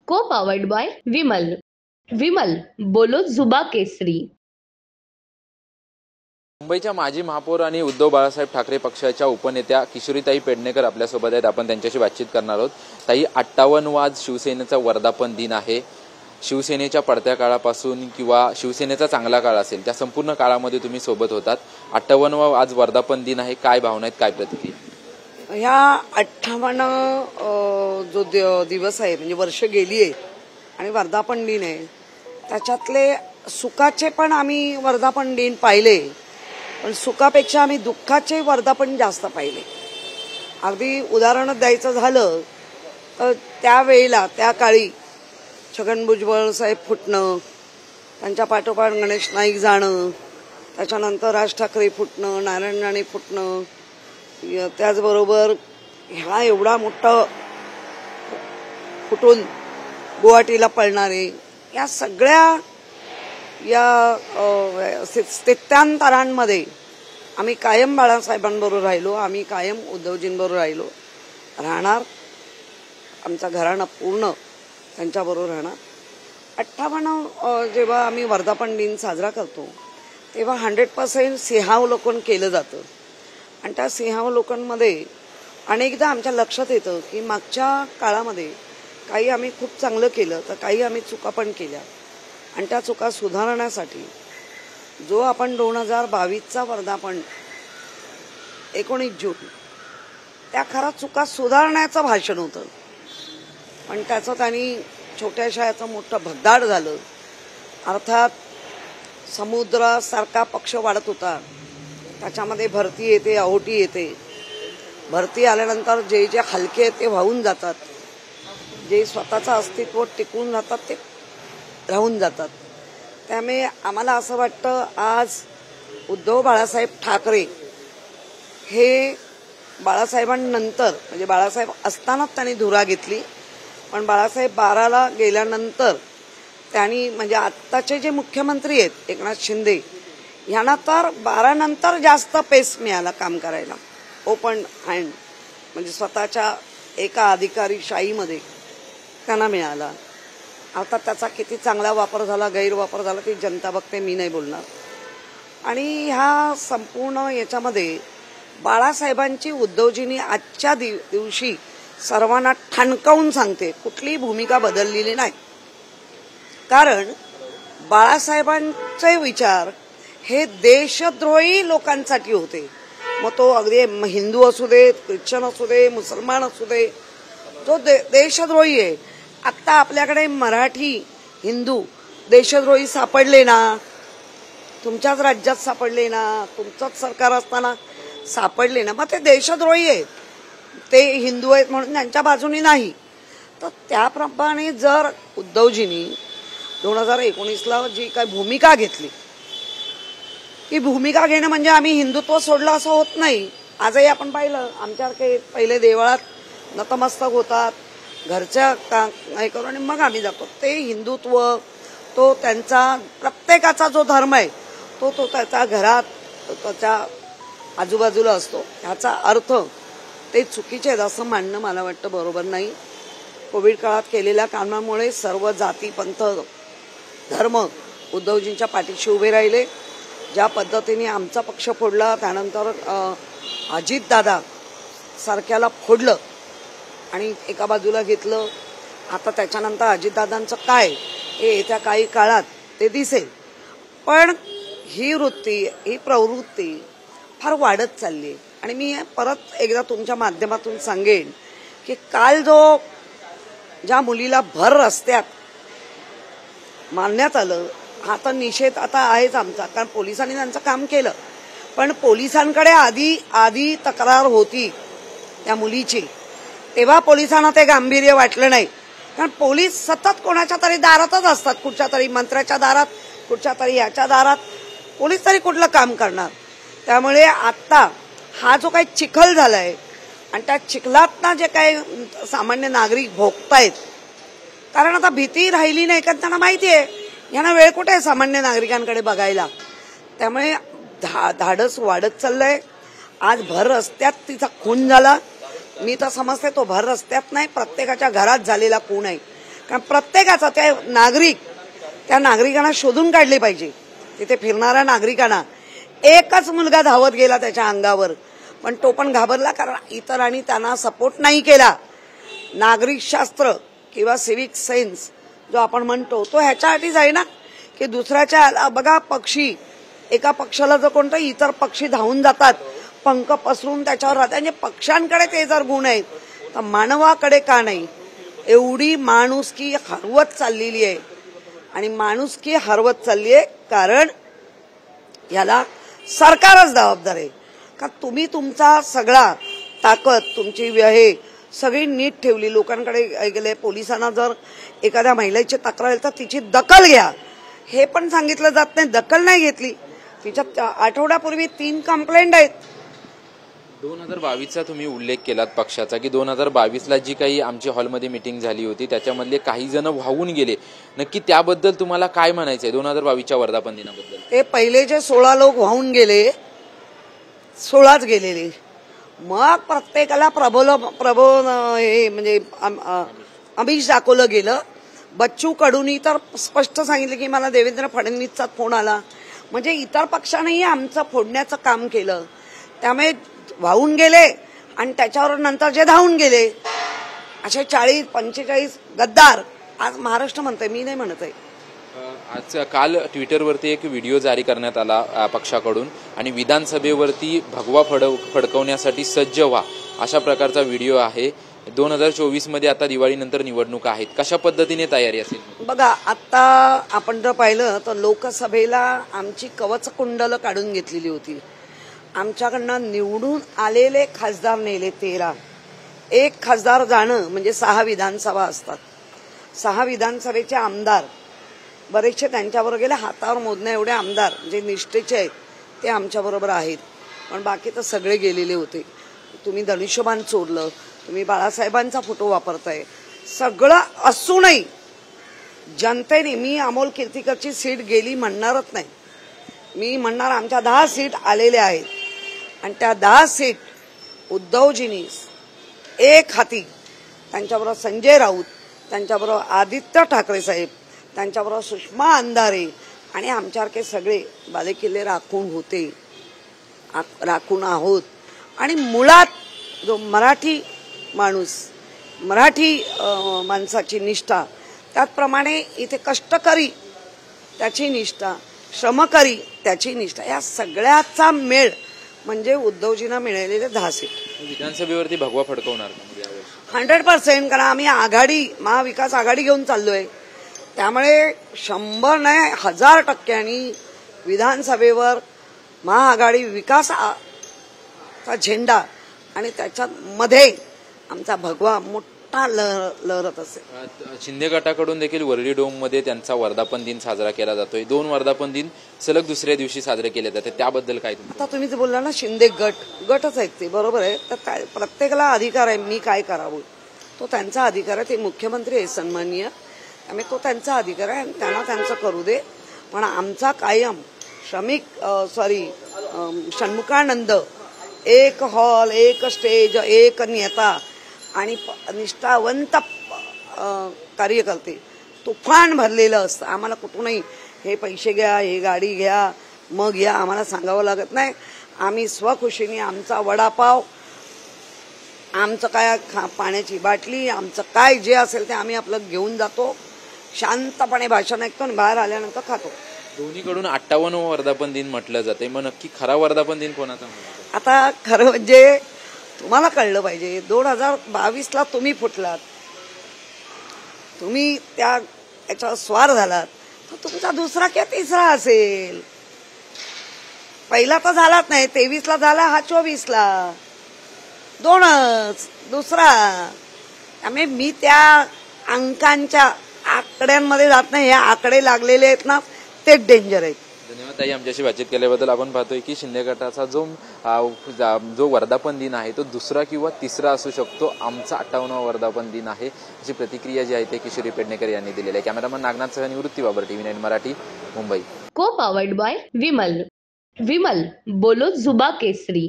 को powered by Vimal. Vimal बोलो जुबा केसरी. मुंबईच्या माजी महापौर आणि उद्धव बाळासाहेब ठाकरे पक्षाच्या उपनेत्या किशोरीताई पेडणेकर आपल्यासोबत आहेत. आपण त्यांच्याशी बातचीत करणार आहोत. ताई, 58वा आज शिवसेनेचा वर्धापन दिन आहे. शिवसेनेच्या पडत्या काळापासून किंवा शिवसेनेचा चांगला काळ असेल त्या संपूर्ण काळामध्ये तुम्ही सोबत होतात. 58वा आज वर्धापन दिन आहे. काय भावना आहेत, काय प्रतिक्रिया? ह्या 58 जो दिवस आहे म्हणजे वर्ष गेली आहे आणि वर्धापन दिन आहे, त्याच्यातले सुखाचे पण आम्ही वर्धापन दिन पाहिले, पण सुखापेक्षा आम्ही दुःखाचे वर्धापन जास्त पाहिले. अगदी उदाहरण द्यायचं झालं तर त्यावेळेला त्या काळी छगन भुजबळ साहेब फुटणं, त्यांच्या पाठोपाठ गणेश नाईक जाणं, त्याच्यानंतर राज ठाकरे फुटणं, नारायण राणे फुटणं, त्याचबरोबर ह्या एवढा मोठा फुटून गुवाहाटीला पळणारे, या सगळ्या या स्थित्यांतरांमध्ये आम्ही कायम बाळासाहेबांबरोबर राहिलो, आम्ही कायम उद्धवजींबरोबर राहिलो, राहणार. आमचा घराणं पूर्ण त्यांच्याबरोबर राहणार. 58 जेव्हा आम्ही वर्धापन दिन साजरा करतो तेव्हा 100% सिंहावलोकन केलं जातं आणि त्या सिंहावलोकनमध्ये अनेकदा आमच्या लक्षात येतं की मागच्या काळामध्ये काही आम्ही खूप चांगलं केलं तर काही आम्ही चुका पण केल्या आणि त्या चुका सुधारण्यासाठी जो आपण 2022चा वर्धापन 19 जून त्या खरा चुका सुधारण्याचं भाषण होतं, पण त्याचं त्यांनी छोट्याशा याचं मोठं भगदाड झालं. अर्थात समुद्रासारखा पक्ष वाढत होता, त्याच्यामध्ये भरती येते, ओहोटी येते. भरती आल्यानंतर जे जे हलके आहेत ते वाहून जातात, जे स्वतःचं अस्तित्व टिकून राहतात ते राहून जातात. त्यामुळे आम्हाला असं वाटतं आज उद्धव बाळासाहेब ठाकरे हे बाळासाहेबांनंतर म्हणजे बाळासाहेब असतानाच त्यांनी धुरा घेतली, पण बाळासाहेब 12ला गेल्यानंतर त्यांनी म्हणजे आत्ताचे जे मुख्यमंत्री आहेत एकनाथ शिंदे यांना तर 12 नंतर जास्त पेस मिळाला काम करायला. ओपन हँड म्हणजे स्वतःच्या एका अधिकारीशाहीमध्ये त्यांना मिळाला. आता त्याचा किती चांगला वापर झाला, गैरवापर झाला ती जनता बघते, मी नाही बोलणार. आणि ह्या संपूर्ण याच्यामध्ये बाळासाहेबांची उद्धवजींनी आजच्या दिवशी सर्वांना ठणकावून सांगते कुठलीही भूमिका बदललेली नाही. कारण बाळासाहेबांचे विचार हे देशद्रोही लोकांसाठी होते. मग तो अगदी हिंदू असू दे, ख्रिश्चन असू दे, मुसलमान असू दे, तो देशद्रोही आहे. आता आपल्याकडे मराठी हिंदू देशद्रोही सापडले ना, तुमच्याच राज्यात सापडले ना, तुमचंच सरकार असताना सापडले ना, मग ते देशद्रोही आहेत. ते हिंदू आहेत म्हणून त्यांच्या बाजूनी नाही. तर त्याप्रमाणे जर उद्धवजींनी 2019ला जी काही भूमिका घेतली, ही भूमिका घेणं म्हणजे आम्ही हिंदुत्व सोडलं असं होत नाही. आजही आपण पाहिलं आमच्यासारखे पहिले देवळात नतमस्तक होतात, घरच्या हे करून आणि मग आम्ही जातो. ते हिंदुत्व तो त्यांचा प्रत्येकाचा जो धर्म आहे तो तो त्याच्या घरात त्याच्या आजूबाजूला असतो. ह्याचा अर्थ ते चुकीचे आहेत असं मानणं मला वाटतं बरोबर नाही. कोविड काळात केलेल्या कामामुळे सर्व जाती पंथ धर्म उद्धवजींच्या पाठीशी उभे राहिले. ज्या पद्धतीने आमचा पक्ष फोडला, त्यानंतर अजितदादा सारख्याला फोडलं आणि एका बाजूला घेतलं. आता त्याच्यानंतर अजितदादांचं काय हे येत्या काही काळात ते दिसेल. पण ही वृत्ती, ही प्रवृत्ती फार वाढत चालली आहे. आणि मी परत एकदा तुमच्या माध्यमातून सांगेन की काल ज्या मुलीला भर रस्त्यात मारण्यात आलं, हा तर निषेध आता आहेच आमचा, कारण पोलिसांनी त्यांचं काम केलं. पण पोलिसांकडे आधी तक्रार होती त्या मुलीची, तेव्हा पोलिसांना ते गांभीर्य वाटलं नाही. कारण पोलीस सतत कोणाच्या तरी दारातच असतात, कुठच्या तरी मंत्र्याच्या दारात, कुठच्या तरी याच्या दारात. पोलीस तरी कुठलं काम करणार. त्यामुळे आता हा जो काही चिखल झालाय आणि त्या चिखलातना जे काही सामान्य नागरिक भोगतायत, कारण आता भीती राहिली नाही, कारण त्यांना माहिती आहे यांना वेळ कुठे आहे सामान्य नागरिकांकडे बघायला. त्यामुळे धाडस वाढत चाललंय. आज भर रस्त्यात तिचा खून झाला. मी तर समजते तो भर रस्त्यात नाही, प्रत्येकाच्या घरात झालेला खून आहे. कारण प्रत्येकाचा त्या नागरिकांना शोधून काढले पाहिजे. तिथे फिरणाऱ्या नागरिकांना एकच मुलगा धावत गेला त्याच्या अंगावर, पण तो पण घाबरला कारण इतरांनी त्यांना सपोर्ट नाही केला. नागरिक शास्त्र किंवा सिव्हिक सेन्स जो आपण म्हणतो तो ह्याच्यासाठीच आहे ना की दुसऱ्याच्या बघा पक्षी, एका पक्षाला जर कोणतं इतर पक्षी धावून जातात पंख पसरून त्याच्यावर राहतात, म्हणजे पक्ष्यांकडे ते जर गुण आहेत तर मानवाकडे का नाही. एवढी माणुसकी हरवत चाललेली आहे आणि माणुसकी हरवत चालली आहे कारण याला सरकारच जबाबदार आहे. का तुम्ही तुमचा सगळा ताकद तुमची हे सगळी नीट ठेवली, लोकांकडे गेले, पोलिसांना जर एखाद्या महिलेची तक्रार आली तर तिची दखल घ्या हे पण सांगितलं जात नाही. दखल नाही घेतली. तिच्या आठवड्यापूर्वी 3 कंप्लेंट आहेत. 2022चा तुम्ही उल्लेख केलात पक्षाचा की 2022ला जी काही आमची हॉलमध्ये मीटिंग झाली होती त्याच्यामधले काही जण वाहून गेले, नक्की त्याबद्दल तुम्हाला काय म्हणायचंय 2022च्या वर्धापन दिनाबद्दल? ते पहिले जे 16 लोक वाहून गेले, 16च गेलेले, मग प्रत्येकाला प्रबोधन हे म्हणजे आमिष दाखवलं गेलं. बच्चू कडूंनी तर स्पष्ट सांगितलं की मला देवेंद्र फडणवीसचा फोन आला, म्हणजे इतर पक्षानेही आमचं फोडण्याचं काम केलं. त्यामुळे वाहून गेले आणि त्याच्यावर नंतर जे धावून गेले असे 40-45 गद्दार आज महाराष्ट्र म्हणतंय, मी नाही म्हणत आहे. आज काल ट्विटरवरती एक व्हिडिओ जारी करण्यात आला पक्षाकडून आणि विधानसभेवरती भगवा फडकवण्यासाठी सज्ज व्हा अशा प्रकारचा व्हिडिओ आहे. 2024 मध्ये आता दिवाळीनंतर निवडणुका आहेत, कशा पद्धतीने तयारी असेल? बघा, आता आपण जर पाहिलं तर लोकसभेला आमची कवच कुंडलं काढून घेतलेली होती. आमच्याकडनं निवडून आलेले खासदार नेले 13. एक खासदार जाणं म्हणजे 6 विधानसभा असतात. 6 विधानसभेचे आमदार बरेचसे त्यांच्याबरोबर गेले. हातावर मोजण्या एवढे आमदार जे निष्ठेचे आहेत ते आमच्याबरोबर आहेत, पण बाकी तर सगळे गेलेले होते. तुम्ही धनुष्यबाण चोरलं, तुम्ही बाळासाहेबांचा फोटो वापरताय, सगळं असूनही जनतेने, मी अमोल कीर्तीकरची सीट गेली म्हणणारच नाही. मी म्हणणार आमच्या 10 सीट आलेल्या आहेत आणि त्या 10 सीट उद्धवजींनी एक हाती, त्यांच्याबरोबर संजय राऊत, त्यांच्याबरोबर आदित्य ठाकरे साहेब, त्यांच्याबरोबर सुषमा अंधारे आणि आमच्यासारखे सगळे बालेकिल्ले राखून आहोत. आणि मुळात जो मराठी माणूस, मराठी माणसाची निष्ठा, त्याचप्रमाणे इथे कष्टकरी त्याची निष्ठा, श्रमकरी त्याची निष्ठा, या सगळ्याचा मेळ म्हणजे उद्धवजींना मिळालेले 10 सीट. विधानसभेवरती भगवा फडकवणार 100%, कारण आम्ही आघाडी, महाविकास आघाडी घेऊन चाललोय. त्यामुळे 100 नाही 1000% विधानसभेवर महाआघाडी विकासाचा झेंडा आणि त्याच्यात मध्ये आमचा भगवा मोठा लहरत असेल. शिंदे गटाकडून देखील वरळी डोममध्ये त्यांचा वर्धापन दिन साजरा केला जातोय. 2 वर्धापन दिन सलग दुसऱ्या दिवशी साजरे केले जाते, त्याबद्दल काय? आता तुम्ही जे बोलला ना शिंदे गटच आहेत ते, बरोबर आहे. तर काय प्रत्येकाला अधिकार आहे मी काय करावं, तो त्यांचा अधिकार आहे. ते मुख्यमंत्री आहे सन्माननीय, त्यामुळे तो त्यांचा अधिकार आहे, त्यांना त्यांचं करू दे. पण आमचा कायम षण्मुखानंद, एक हॉल, एक स्टेज, एक नेता आणि निष्ठावंत कार्यकर्ते, तुफान भरलेलं असतं. आम्हाला कुठूनही हे पैसे घ्या, हे गाडी घ्या, मग या, आम्हाला सांगावं लागत नाही. आम्ही स्वखुशीने आमचा वडापाव, आमचं काय पाण्याची बाटली, आमचं काय जे असेल ते आम्ही आपलं घेऊन जातो, शांतपणे भाषण ऐकतो आणि बाहेर आल्यानंतर खातो. दोन्हीकडून 58वं वर्धापन दिन म्हटलं जाते, मग नक्की खरा वर्धापन दिन कोणाचा? आता खरं म्हणजे तुम्हाला कळलं पाहिजे, 2022ला तुम्ही फुटलात, तुम्ही त्या याच्यावर स्वार झालात, तर तुमचा दुसरा किंवा तिसरा असेल. पहिला तर झालाच नाही, 23ला झाला, हा 24ला, 2च दुसरा. त्यामुळे मी त्या अंकांच्या आकड्यांमध्ये जात नाही. हे आकडे लागलेले आहेत ना, तेच डेंजर आहेत. धन्यवाद ताई, आमच्याशी बातचीत केल्याबद्दल. आपण पाहतोय की शिंदे गटाचा जो वर्धापन दिन आहे तो दुसरा किंवा तिसरा असू शकतो. आमचा 58वा वर्धापन दिन आहे अशी प्रतिक्रिया जी आहे ते किशोरी पेडणेकर यांनी दिलेली आहे. कॅमेरामन नागनाथसह निवृत्ती बाबर, TV9 मराठी, मुंबई. को पावर्ड बाय विमल. बोलो जुबा केसरी.